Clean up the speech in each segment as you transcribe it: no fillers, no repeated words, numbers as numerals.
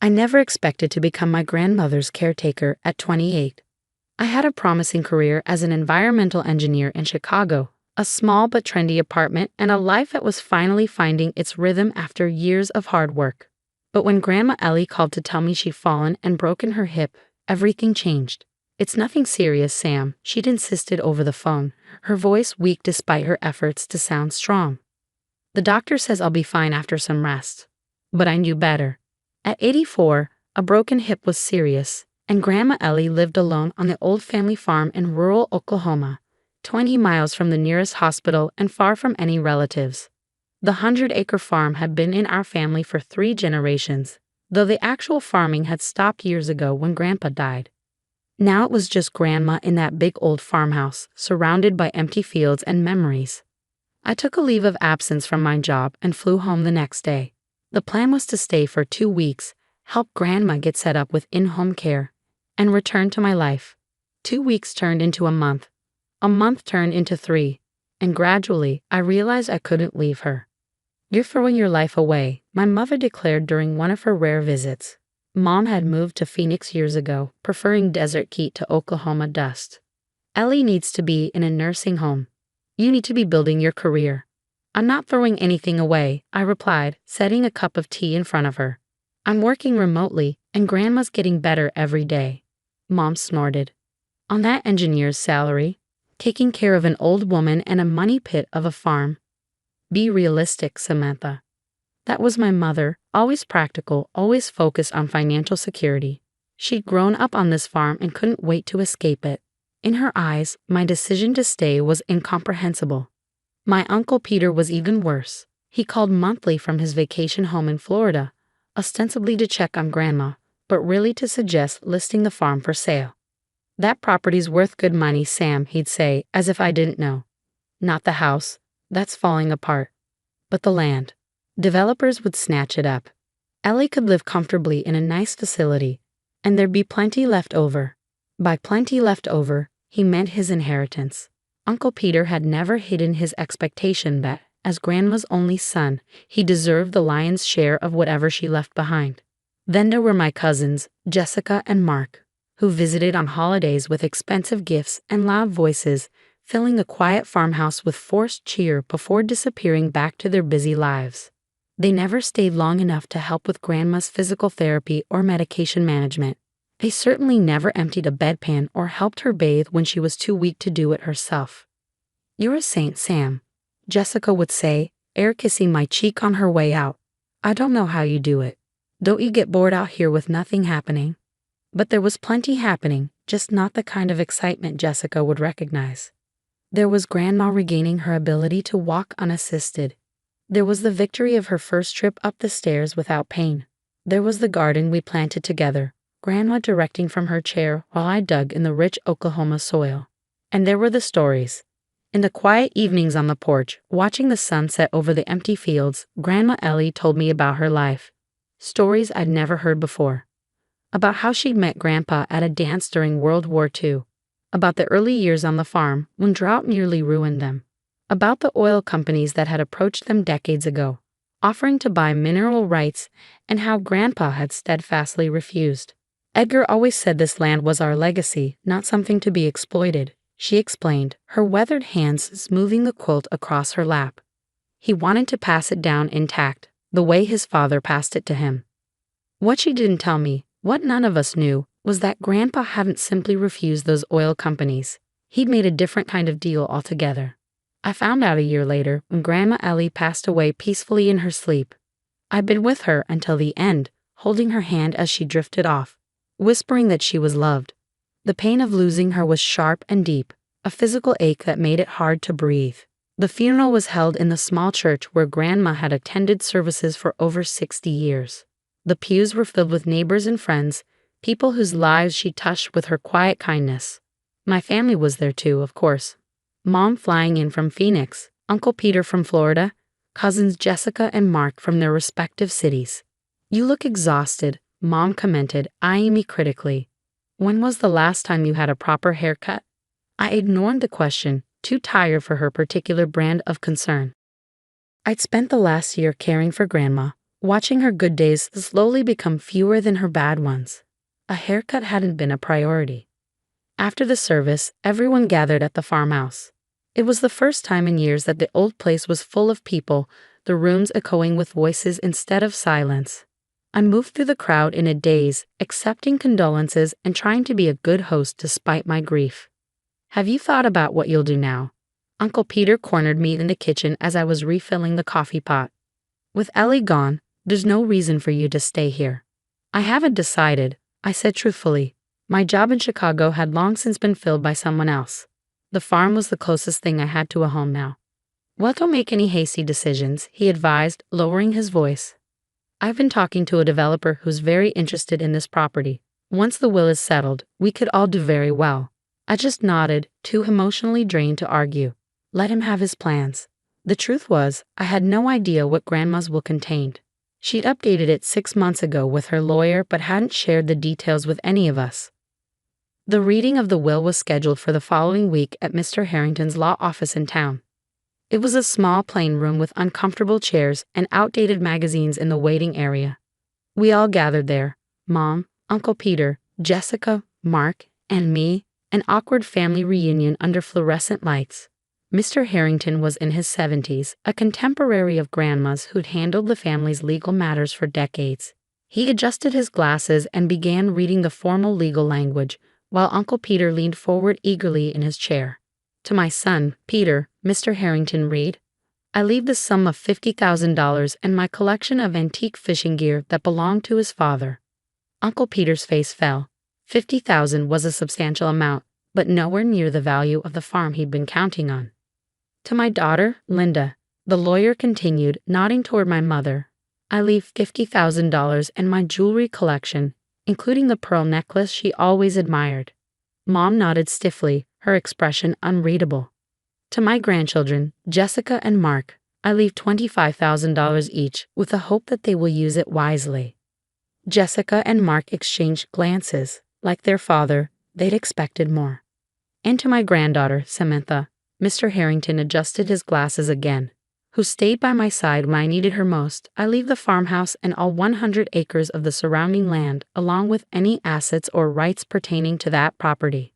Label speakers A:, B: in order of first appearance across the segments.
A: I never expected to become my grandmother's caretaker at 28. I had a promising career as an environmental engineer in Chicago, a small but trendy apartment, and a life that was finally finding its rhythm after years of hard work. But when Grandma Ellie called to tell me she'd fallen and broken her hip, everything changed. "It's nothing serious, Sam," she'd insisted over the phone, her voice weak despite her efforts to sound strong. "The doctor says I'll be fine after some rest." But I knew better. At 84, a broken hip was serious, and Grandma Ellie lived alone on the old family farm in rural Oklahoma, 20 miles from the nearest hospital and far from any relatives. The 100-acre farm had been in our family for 3 generations, though the actual farming had stopped years ago when Grandpa died. Now it was just Grandma in that big old farmhouse, surrounded by empty fields and memories. I took a leave of absence from my job and flew home the next day. The plan was to stay for 2 weeks, help Grandma get set up with in-home care, and return to my life. 2 weeks turned into a month turned into 3, and gradually I realized I couldn't leave her. "You're throwing your life away," my mother declared during one of her rare visits. Mom had moved to Phoenix years ago, preferring desert heat to Oklahoma dust. "Ellie needs to be in a nursing home. You need to be building your career." "I'm not throwing anything away," I replied, setting a cup of tea in front of her. "I'm working remotely, and Grandma's getting better every day." Mom snorted. "On that engineer's salary, taking care of an old woman and a money pit of a farm." "Be realistic, Samantha." That was my mother, always practical, always focused on financial security. She'd grown up on this farm and couldn't wait to escape it. In her eyes, my decision to stay was incomprehensible. My Uncle Peter was even worse. He called monthly from his vacation home in Florida, ostensibly to check on Grandma, but really to suggest listing the farm for sale. "That property's worth good money, Sam," he'd say, as if I didn't know. "Not the house. That's falling apart. But the land. Developers would snatch it up. Ellie could live comfortably in a nice facility, and there'd be plenty left over." By plenty left over, he meant his inheritance. Uncle Peter had never hidden his expectation that, as Grandma's only son, he deserved the lion's share of whatever she left behind. Then there were my cousins, Jessica and Mark, who visited on holidays with expensive gifts and loud voices, filling the quiet farmhouse with forced cheer before disappearing back to their busy lives. They never stayed long enough to help with Grandma's physical therapy or medication management. They certainly never emptied a bedpan or helped her bathe when she was too weak to do it herself. "You're a saint, Sam," Jessica would say, air kissing my cheek on her way out. "I don't know how you do it. Don't you get bored out here with nothing happening?" But there was plenty happening, just not the kind of excitement Jessica would recognize. There was Grandma regaining her ability to walk unassisted. There was the victory of her first trip up the stairs without pain. There was the garden we planted together, Grandma directing from her chair while I dug in the rich Oklahoma soil. And there were the stories. In the quiet evenings on the porch, watching the sun set over the empty fields, Grandma Ellie told me about her life. Stories I'd never heard before. About how she'd met Grandpa at a dance during World War II. About the early years on the farm when drought nearly ruined them. About the oil companies that had approached them decades ago, offering to buy mineral rights, and how Grandpa had steadfastly refused. "Edgar always said this land was our legacy, not something to be exploited," she explained, her weathered hands smoothing the quilt across her lap. "He wanted to pass it down intact, the way his father passed it to him." What she didn't tell me, what none of us knew, was that Grandpa hadn't simply refused those oil companies. He'd made a different kind of deal altogether. I found out a year later when Grandma Ellie passed away peacefully in her sleep. I'd been with her until the end, holding her hand as she drifted off, whispering that she was loved. The pain of losing her was sharp and deep, a physical ache that made it hard to breathe. The funeral was held in the small church where Grandma had attended services for over 60 years. The pews were filled with neighbors and friends, people whose lives she touched with her quiet kindness. My family was there too, of course. Mom flying in from Phoenix, Uncle Peter from Florida, cousins Jessica and Mark from their respective cities. "You look exhausted," Mom commented, eyeing me critically. "When was the last time you had a proper haircut?" I ignored the question, too tired for her particular brand of concern. I'd spent the last year caring for Grandma, watching her good days slowly become fewer than her bad ones. A haircut hadn't been a priority. After the service, everyone gathered at the farmhouse. It was the first time in years that the old place was full of people, the rooms echoing with voices instead of silence. I moved through the crowd in a daze, accepting condolences and trying to be a good host despite my grief. "Have you thought about what you'll do now?" Uncle Peter cornered me in the kitchen as I was refilling the coffee pot. "With Ellie gone, there's no reason for you to stay here." "I haven't decided," I said truthfully. My job in Chicago had long since been filled by someone else. The farm was the closest thing I had to a home now. "Well, don't make any hasty decisions," he advised, lowering his voice. "I've been talking to a developer who's very interested in this property. Once the will is settled, we could all do very well." I just nodded, too emotionally drained to argue. Let him have his plans. The truth was, I had no idea what Grandma's will contained. She'd updated it 6 months ago with her lawyer but hadn't shared the details with any of us. The reading of the will was scheduled for the following week at Mr. Harrington's law office in town. It was a small plain room with uncomfortable chairs and outdated magazines in the waiting area. We all gathered there, Mom, Uncle Peter, Jessica, Mark, and me, an awkward family reunion under fluorescent lights. Mr. Harrington was in his 70s, a contemporary of Grandma's who'd handled the family's legal matters for decades. He adjusted his glasses and began reading the formal legal language, while Uncle Peter leaned forward eagerly in his chair. "To my son, Peter," Mr. Harrington read, "I leave the sum of $50,000 and my collection of antique fishing gear that belonged to his father." Uncle Peter's face fell. $50,000 was a substantial amount, but nowhere near the value of the farm he'd been counting on. "To my daughter, Linda," the lawyer continued, nodding toward my mother, "I leave $50,000 and my jewelry collection, including the pearl necklace she always admired." Mom nodded stiffly, her expression unreadable. "To my grandchildren, Jessica and Mark, I leave $25,000 each with the hope that they will use it wisely." Jessica and Mark exchanged glances. Like their father, they'd expected more. "And to my granddaughter, Samantha," Mr. Harrington adjusted his glasses again, "who stayed by my side when I needed her most, I leave the farmhouse and all 100 acres of the surrounding land, along with any assets or rights pertaining to that property."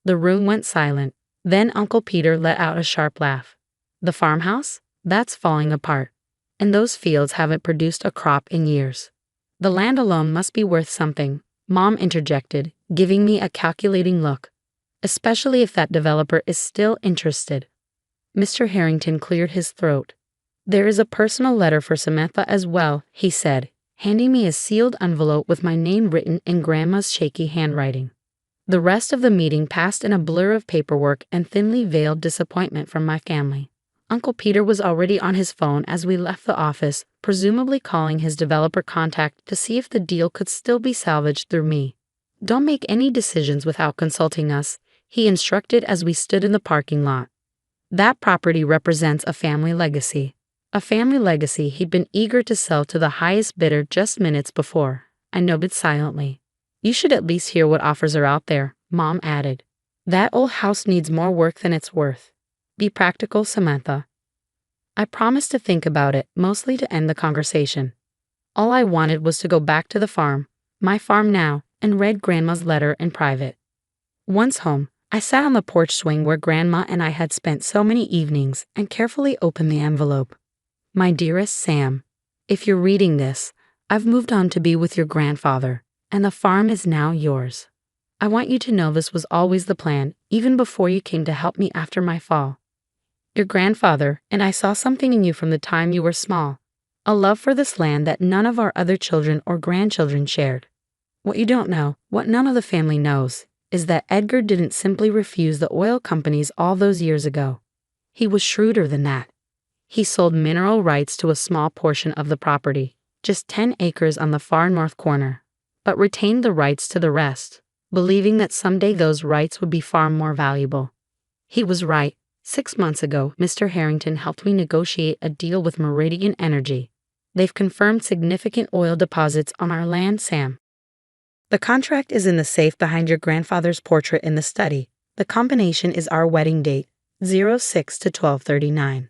A: The room went silent. Then Uncle Peter let out a sharp laugh. "The farmhouse? That's falling apart. And those fields haven't produced a crop in years." "The land alone must be worth something," Mom interjected, giving me a calculating look. "Especially if that developer is still interested." Mr. Harrington cleared his throat. "There is a personal letter for Samantha as well," he said, handing me a sealed envelope with my name written in Grandma's shaky handwriting. The rest of the meeting passed in a blur of paperwork and thinly veiled disappointment from my family. Uncle Peter was already on his phone as we left the office, presumably calling his developer contact to see if the deal could still be salvaged through me. "Don't make any decisions without consulting us," he instructed as we stood in the parking lot. That property represents a family legacy. A family legacy he'd been eager to sell to the highest bidder just minutes before. I nodded silently. "You should at least hear what offers are out there," Mom added. "That old house needs more work than it's worth. Be practical, Samantha." I promised to think about it, mostly to end the conversation. All I wanted was to go back to the farm, my farm now, and read Grandma's letter in private. Once home, I sat on the porch swing where Grandma and I had spent so many evenings and carefully opened the envelope. "My dearest Sam, if you're reading this, I've moved on to be with your grandfather, and the farm is now yours. I want you to know this was always the plan, even before you came to help me after my fall. Your grandfather and I saw something in you from the time you were small, a love for this land that none of our other children or grandchildren shared. What you don't know, what none of the family knows, is that Edgar didn't simply refuse the oil companies all those years ago. He was shrewder than that. He sold mineral rights to a small portion of the property, just 10 acres on the far north corner, but retained the rights to the rest, believing that someday those rights would be far more valuable. He was right. 6 months ago, Mr. Harrington helped me negotiate a deal with Meridian Energy. They've confirmed significant oil deposits on our land, Sam. The contract is in the safe behind your grandfather's portrait in the study. The combination is our wedding date, 06 to 12/39.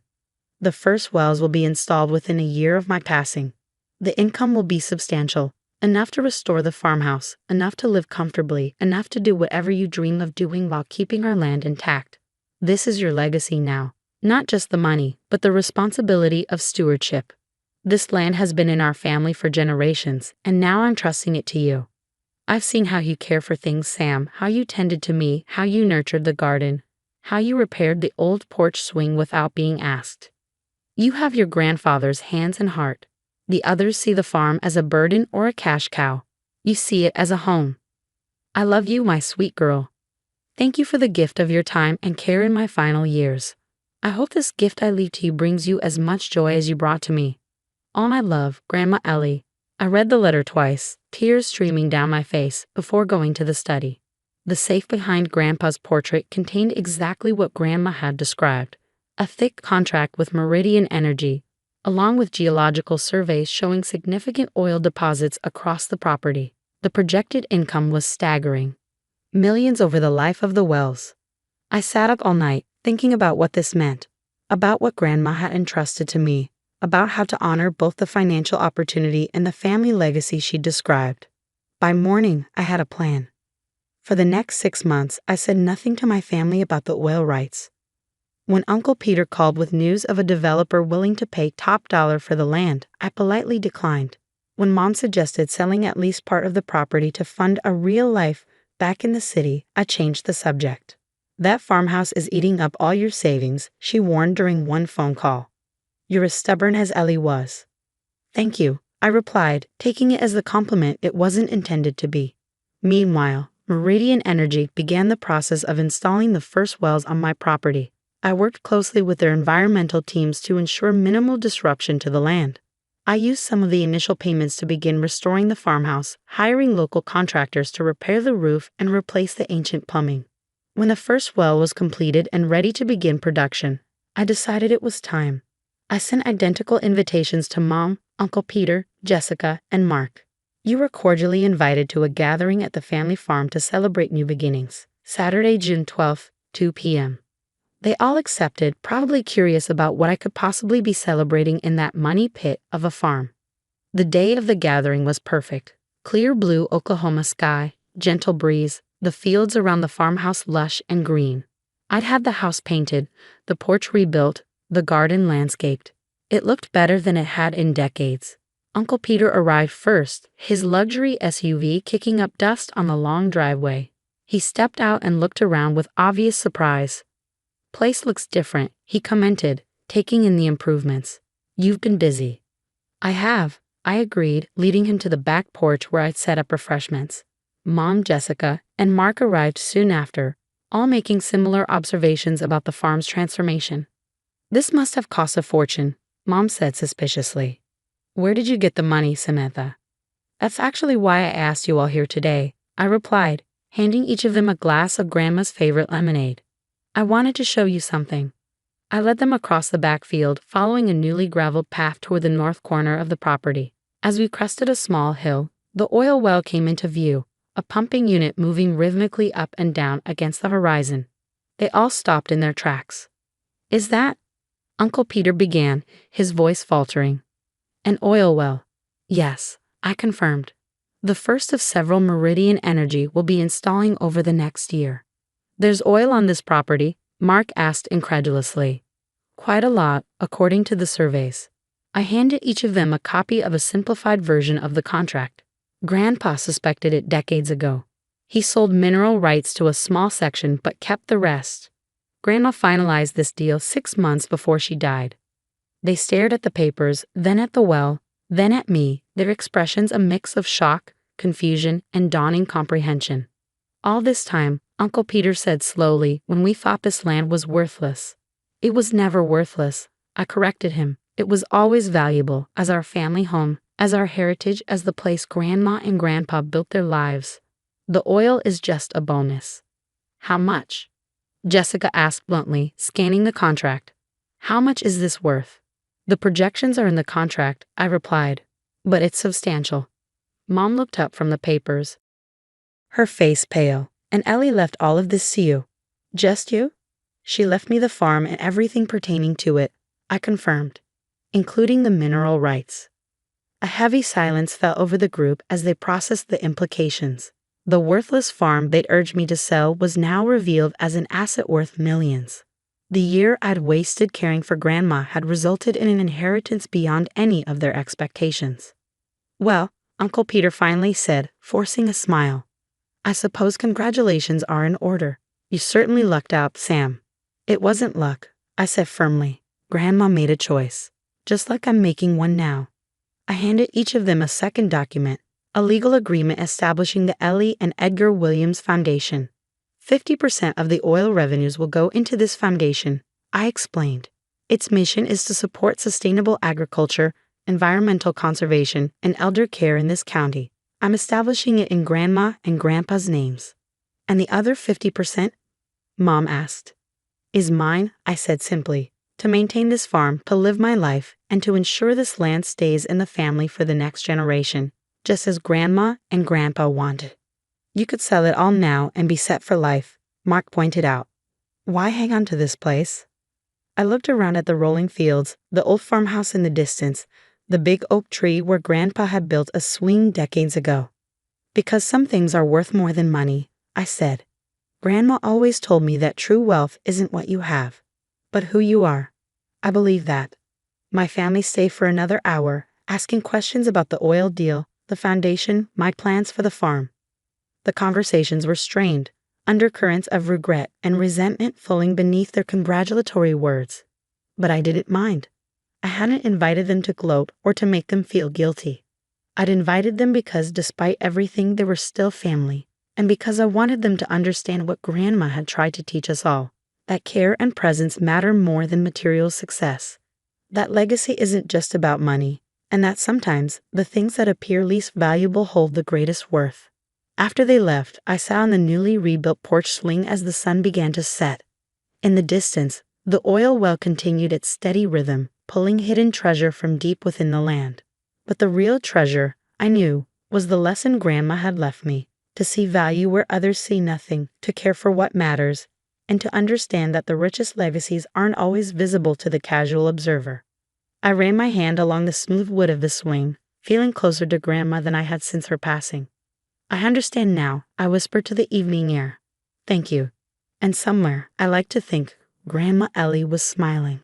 A: The first wells will be installed within a year of my passing. The income will be substantial, enough to restore the farmhouse, enough to live comfortably, enough to do whatever you dream of doing while keeping our land intact. This is your legacy now. Not just the money, but the responsibility of stewardship. This land has been in our family for generations, and now I'm trusting it to you. I've seen how you care for things, Sam, how you tended to me, how you nurtured the garden, how you repaired the old porch swing without being asked. You have your grandfather's hands and heart. The others see the farm as a burden or a cash cow. You see it as a home. I love you, my sweet girl. Thank you for the gift of your time and care in my final years. I hope this gift I leave to you brings you as much joy as you brought to me. All my love, Grandma Ellie. I read the letter twice, tears streaming down my face, before going to the study. The safe behind Grandpa's portrait contained exactly what Grandma had described: a thick contract with Meridian Energy, along with geological surveys showing significant oil deposits across the property. The projected income was staggering. Millions over the life of the wells. I sat up all night, thinking about what this meant, about what Grandma had entrusted to me, about how to honor both the financial opportunity and the family legacy she described. By morning, I had a plan. For the next 6 months, I said nothing to my family about the oil rights. When Uncle Peter called with news of a developer willing to pay top dollar for the land, I politely declined. When Mom suggested selling at least part of the property to fund a real life back in the city, I changed the subject. That farmhouse is eating up all your savings, she warned during one phone call. You're as stubborn as Ellie was. Thank you, I replied, taking it as the compliment it wasn't intended to be. Meanwhile, Meridian Energy began the process of installing the first wells on my property. I worked closely with their environmental teams to ensure minimal disruption to the land. I used some of the initial payments to begin restoring the farmhouse, hiring local contractors to repair the roof and replace the ancient plumbing. When the first well was completed and ready to begin production, I decided it was time. I sent identical invitations to Mom, Uncle Peter, Jessica, and Mark. You were cordially invited to a gathering at the family farm to celebrate new beginnings, Saturday, June 12th, 2 p.m. They all accepted, probably curious about what I could possibly be celebrating in that money pit of a farm. The day of the gathering was perfect. Clear blue Oklahoma sky, gentle breeze, the fields around the farmhouse lush and green. I'd had the house painted, the porch rebuilt, the garden landscaped. It looked better than it had in decades. Uncle Peter arrived first, his luxury SUV kicking up dust on the long driveway. He stepped out and looked around with obvious surprise. Place looks different, he commented, taking in the improvements. You've been busy. I have, I agreed, leading him to the back porch where I'd set up refreshments. Mom, Jessica, and Mark arrived soon after, all making similar observations about the farm's transformation. This must have cost a fortune, Mom said suspiciously. Where did you get the money, Samantha? That's actually why I asked you all here today, I replied, handing each of them a glass of Grandma's favorite lemonade. I wanted to show you something. I led them across the backfield, following a newly graveled path toward the north corner of the property. As we crested a small hill, the oil well came into view, a pumping unit moving rhythmically up and down against the horizon. They all stopped in their tracks. Is that? Uncle Peter began, his voice faltering. An oil well. Yes, I confirmed. The first of several Meridian Energy will be installing over the next year. There's oil on this property? Mark asked incredulously. Quite a lot, according to the surveys. I handed each of them a copy of a simplified version of the contract. Grandpa suspected it decades ago. He sold mineral rights to a small section but kept the rest. Grandma finalized this deal 6 months before she died. They stared at the papers, then at the well, then at me, their expressions a mix of shock, confusion, and dawning comprehension. All this time, Uncle Peter said slowly, when we thought this land was worthless. It was never worthless, I corrected him. It was always valuable, as our family home, as our heritage, as the place Grandma and Grandpa built their lives. The oil is just a bonus. How much? Jessica asked bluntly, scanning the contract. How much is this worth? The projections are in the contract, I replied. But it's substantial. Mom looked up from the papers. Her face pale. And Ellie left all of this to you. Just you? She left me the farm and everything pertaining to it, I confirmed, including the mineral rights. A heavy silence fell over the group as they processed the implications. The worthless farm they'd urged me to sell was now revealed as an asset worth millions. The year I'd wasted caring for Grandma had resulted in an inheritance beyond any of their expectations. "Well," Uncle Peter finally said, forcing a smile, "I suppose congratulations are in order. You certainly lucked out, Sam." "It wasn't luck," I said firmly. "Grandma made a choice, just like I'm making one now." I handed each of them a second document, a legal agreement establishing the Ellie and Edgar Williams Foundation. 50% of the oil revenues will go into this foundation, I explained. Its mission is to support sustainable agriculture, environmental conservation, and elder care in this county. I'm establishing it in Grandma and Grandpa's names. "And the other 50%? Mom asked. "Is mine," I said simply. "To maintain this farm, to live my life, and to ensure this land stays in the family for the next generation, just as Grandma and Grandpa wanted." "You could sell it all now and be set for life," Mark pointed out. "Why hang on to this place?" I looked around at the rolling fields, the old farmhouse in the distance, the big oak tree where Grandpa had built a swing decades ago. "Because some things are worth more than money," I said. "Grandma always told me that true wealth isn't what you have, but who you are." I believe that. My family stayed for another hour, asking questions about the oil deal, the foundation, my plans for the farm. The conversations were strained, undercurrents of regret and resentment flowing beneath their congratulatory words. But I didn't mind. I hadn't invited them to gloat or to make them feel guilty. I'd invited them because despite everything they were still family, and because I wanted them to understand what Grandma had tried to teach us all, that care and presence matter more than material success, that legacy isn't just about money, and that sometimes the things that appear least valuable hold the greatest worth. After they left, I sat on the newly rebuilt porch swing as the sun began to set. In the distance, the oil well continued its steady rhythm, pulling hidden treasure from deep within the land. But the real treasure, I knew, was the lesson Grandma had left me: to see value where others see nothing, to care for what matters, and to understand that the richest legacies aren't always visible to the casual observer. I ran my hand along the smooth wood of the swing, feeling closer to Grandma than I had since her passing. "I understand now," I whispered to the evening air. "Thank you." And somewhere, I like to think, Grandma Ellie was smiling.